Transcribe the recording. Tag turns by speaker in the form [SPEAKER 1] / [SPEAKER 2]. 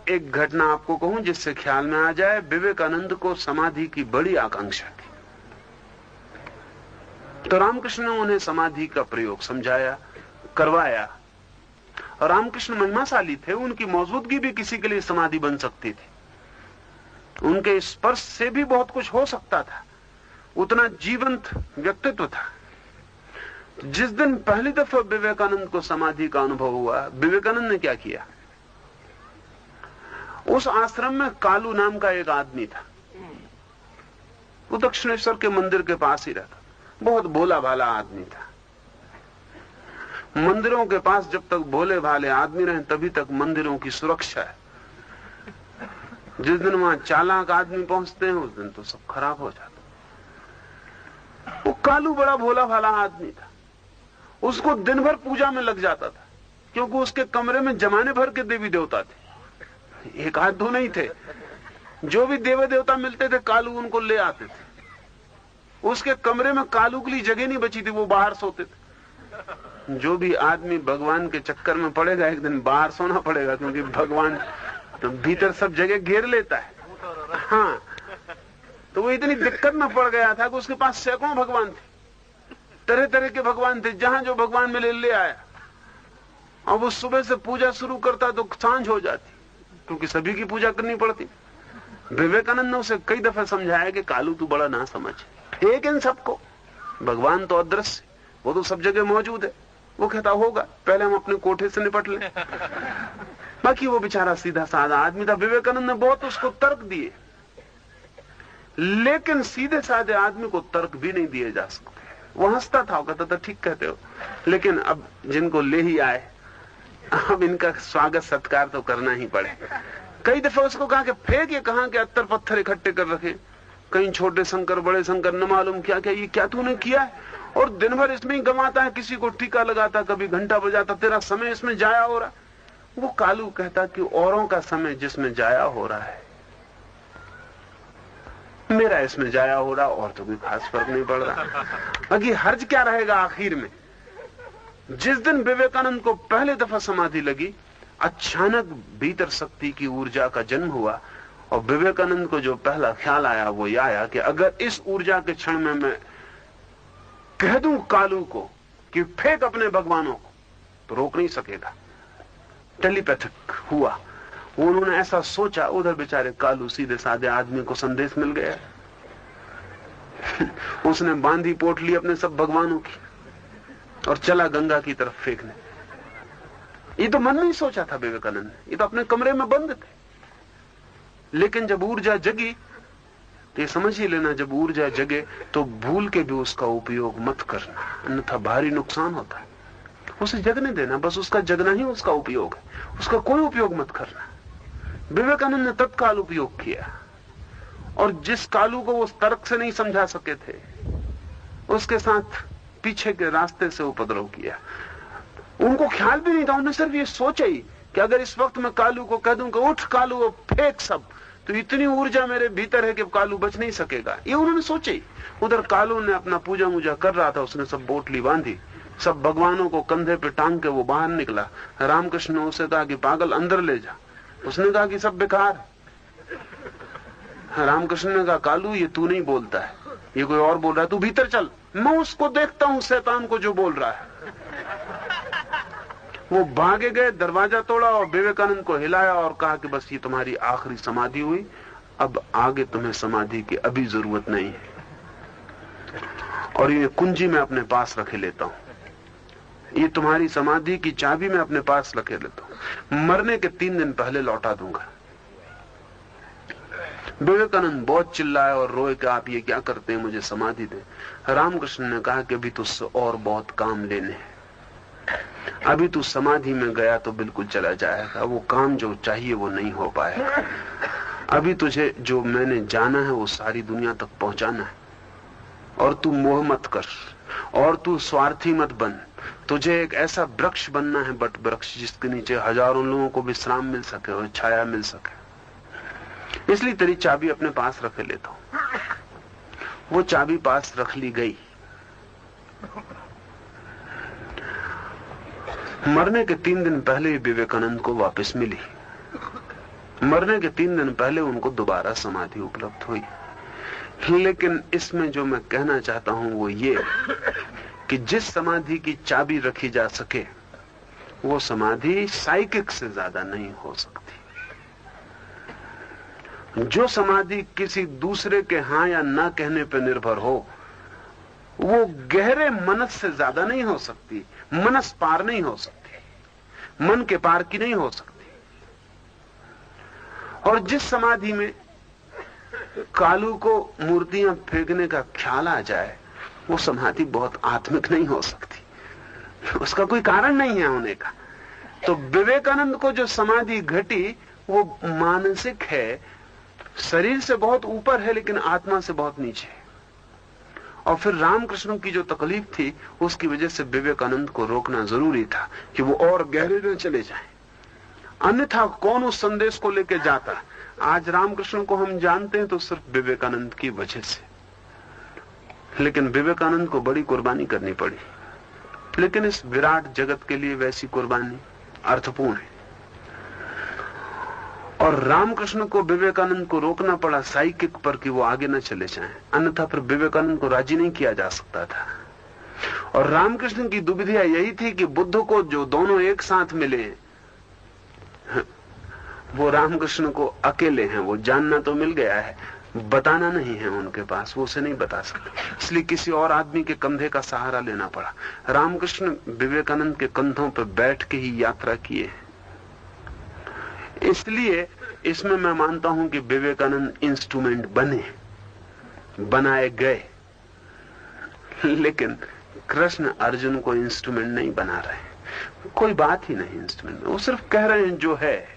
[SPEAKER 1] एक घटना आपको कहूं जिससे ख्याल में आ जाए। विवेकानंद को समाधि की बड़ी आकांक्षा थी, तो रामकृष्ण ने उन्हें समाधि का प्रयोग समझाया, करवाया। और रामकृष्ण महिमाशाली थे, उनकी मौजूदगी भी किसी के लिए समाधि बन सकती थी, उनके स्पर्श से भी बहुत कुछ हो सकता था, उतना जीवंत व्यक्तित्व था। जिस दिन पहली दफा विवेकानंद को समाधि का अनुभव हुआ, विवेकानंद ने क्या किया? उस आश्रम में कालू नाम का एक आदमी था, वो दक्षिणेश्वर के मंदिर के पास ही रहता, बहुत भोला भाला आदमी था। मंदिरों के पास जब तक भोले भाले आदमी रहे तभी तक मंदिरों की सुरक्षा है। जिस दिन वहां चालाक आदमी पहुंचते हैं उस दिन तो सब खराब हो जाता। वो कालू बड़ा भोला भाला आदमी था, उसको दिन भर पूजा में लग जाता था, क्योंकि उसके कमरे में जमाने भर के देवी देवता थे, एक आध दो नहीं थे। जो भी देवी देवता मिलते थे कालू उनको ले आते थे। उसके कमरे में कालू के लिए जगह नहीं बची थी, वो बाहर सोते थे। जो भी आदमी भगवान के चक्कर में पड़ेगा एक दिन बाहर सोना पड़ेगा, क्योंकि भगवान तो भीतर सब जगह घेर लेता है। हाँ, तो वो इतनी दिक्कत में पड़ गया था कि उसके पास सैकड़ों भगवान थे, तरह तरह के भगवान थे, जहां जो भगवान मिले ले आया। अब वो सुबह से पूजा शुरू करता तो सांझ हो जाती, क्योंकि सभी की पूजा करनी पड़ती। विवेकानंद ने उसे कई दफा समझाया कि कालू तू बड़ा ना समझ, एक इन सबको, भगवान तो अदृश्य, वो तो सब जगह मौजूद है। वो कहता होगा, पहले हम अपने कोठे से निपट लें। बाकी वो बेचारा सीधा साधा आदमी था। विवेकानंद ने बहुत उसको तर्क दिए, लेकिन सीधे साधे आदमी को तर्क भी नहीं दिए जा सकते। वो हंसता था, वो कहता था ठीक कहते हो, लेकिन अब जिनको ले ही आए, अब इनका स्वागत सत्कार तो करना ही पड़े। कई दफा उसको कहा कि फेंक, ये कहां के अत्तर पत्थर इकट्ठे कर रखे, कहीं छोटे शंकर बड़े शंकर, न मालूम क्या क्या, ये क्या तूने किया है? और दिन भर इसमें ही गंवाता है, किसी को टीका लगाता, कभी घंटा बजाता, तेरा समय इसमें जाया हो रहा। वो कालू कहता कि औरों का समय जिसमें जाया हो रहा है, मेरा इसमें जाया हो रहा, और तो कोई खास फर्क नहीं पड़ रहा। बाकी हर्ज क्या रहेगा आखिर में? जिस दिन विवेकानंद को पहले दफा समाधि लगी, अचानक भीतर शक्ति की ऊर्जा का जन्म हुआ। और विवेकानंद को जो पहला ख्याल आया वो यह आया कि अगर इस ऊर्जा के क्षण में मैं कह दूं कालू को कि फेंक अपने भगवानों को, तो रोक नहीं सकेगा। टेलीपैथिक हुआ, उन्होंने ऐसा सोचा, उधर बेचारे कालू सीधे साधे आदमी को संदेश मिल गया। उसने बांधी पोटली अपने सब भगवानों की और चला गंगा की तरफ फेंकने। ये तो मन में ही सोचा था विवेकानंद ने, ये तो अपने कमरे में बंद थे। लेकिन जब ऊर्जा जगी, तो ये समझ ही लेना, जब ऊर्जा जगे तो भूल के भी उसका उपयोग मत करना, अन्यथा भारी नुकसान होता है। उसे जगने देना, बस उसका जगना ही उसका उपयोग है, उसका कोई उपयोग मत करना। विवेकानंद ने तत्काल उपयोग किया, और जिस कालू को वो तर्क से नहीं समझा सके थे, उसके साथ पीछे के रास्ते से उपद्रव किया। उनको ख्याल भी नहीं था, उन्होंने सिर्फ ये सोचा ही कि अगर इस वक्त मैं कालू को कह दूं कि उठ कालू फेंक सब, तो इतनी ऊर्जा मेरे भीतर है कि कालू बच नहीं सकेगा। ये उन्होंने सोचा ही। उधर कालू ने अपना पूजा मूजा कर रहा था, उसने सब बोतली बांधी, सब भगवानों को कंधे पे टांग के वो बाहर निकला। रामकृष्ण ने उसे कहा कि पागल अंदर ले जा, उसने कहा कि सब बेकार। रामकृष्ण ने कहा कालू ये तू नहीं बोलता है, ये कोई और बोल रहा है, तू भीतर चल, मैं उसको देखता हूं शैतान को जो बोल रहा है। वो भागे गए, दरवाजा तोड़ा और विवेकानंद को हिलाया और कहा कि बस ये तुम्हारी आखिरी समाधि हुई, अब आगे तुम्हें समाधि की अभी जरूरत नहीं है, और ये कुंजी मैं अपने पास रखे लेता हूं, ये तुम्हारी समाधि की चाबी मैं अपने पास रखे लेता हूं, मरने के 3 दिन पहले लौटा दूंगा। विवेकानंद बहुत चिल्लाए और रोए कि आप ये क्या करते हैं, मुझे समाधि दे। रामकृष्ण ने कहा कि अभी तुझसे और बहुत काम लेने हैं, अभी तू समाधि में गया तो बिल्कुल चला जाएगा, वो काम जो चाहिए वो नहीं हो पाएगा। अभी तुझे जो मैंने जाना है वो सारी दुनिया तक पहुंचाना है, और तू मोह मत कर, और तू स्वार्थी मत बन। तुझे एक ऐसा वृक्ष बनना है, बट वृक्ष जिसके नीचे हजारों लोगों को विश्राम मिल सके और छाया मिल सके। इसलिए तेरी चाबी अपने पास रखे लेता हूं। वो चाबी पास रख ली गई। मरने के 3 दिन पहले ही विवेकानंद को वापस मिली। मरने के 3 दिन पहले उनको दोबारा समाधि उपलब्ध हुई। लेकिन इसमें जो मैं कहना चाहता हूं वो ये कि जिस समाधि की चाबी रखी जा सके वो समाधि साइकिक से ज्यादा नहीं हो सकती। जो समाधि किसी दूसरे के हां या ना कहने पर निर्भर हो वो गहरे मनस से ज्यादा नहीं हो सकती, मनस पार नहीं हो सकती, मन के पार की नहीं हो सकती। और जिस समाधि में कालू को मूर्तियां फेंकने का ख्याल आ जाए वो समाधि बहुत आत्मिक नहीं हो सकती, उसका कोई कारण नहीं है होने का। तो विवेकानंद को जो समाधि घटी वो मानसिक है, शरीर से बहुत ऊपर है लेकिन आत्मा से बहुत नीचे है। और फिर रामकृष्ण की जो तकलीफ थी उसकी वजह से विवेकानंद को रोकना जरूरी था कि वो और गहरे में चले जाएं, अन्यथा कौन उस संदेश को लेकर जाता। आज रामकृष्ण को हम जानते हैं तो सिर्फ विवेकानंद की वजह से, लेकिन विवेकानंद को बड़ी कुर्बानी करनी पड़ी। लेकिन इस विराट जगत के लिए वैसी कुर्बानी अर्थपूर्ण है। और रामकृष्ण को विवेकानंद को रोकना पड़ा साइकिक पर कि वो आगे न चले जाएं, अन्यथा फिर विवेकानंद को राजी नहीं किया जा सकता था। और रामकृष्ण की दुविधा यही थी कि बुद्ध को जो दोनों एक साथ मिले वो रामकृष्ण को अकेले हैं, वो जानना तो मिल गया है, बताना नहीं है उनके पास, वो उसे नहीं बता सकते, इसलिए किसी और आदमी के कंधे का सहारा लेना पड़ा। रामकृष्ण विवेकानंद के कंधों पर बैठ के ही यात्रा किए। इसलिए इसमें मैं मानता हूं कि विवेकानंद इंस्ट्रूमेंट बनाए गए, लेकिन कृष्ण अर्जुन को इंस्ट्रूमेंट नहीं बना रहे। कोई बात ही नहीं इंस्ट्रूमेंट में, वो सिर्फ कह रहे हैं जो है।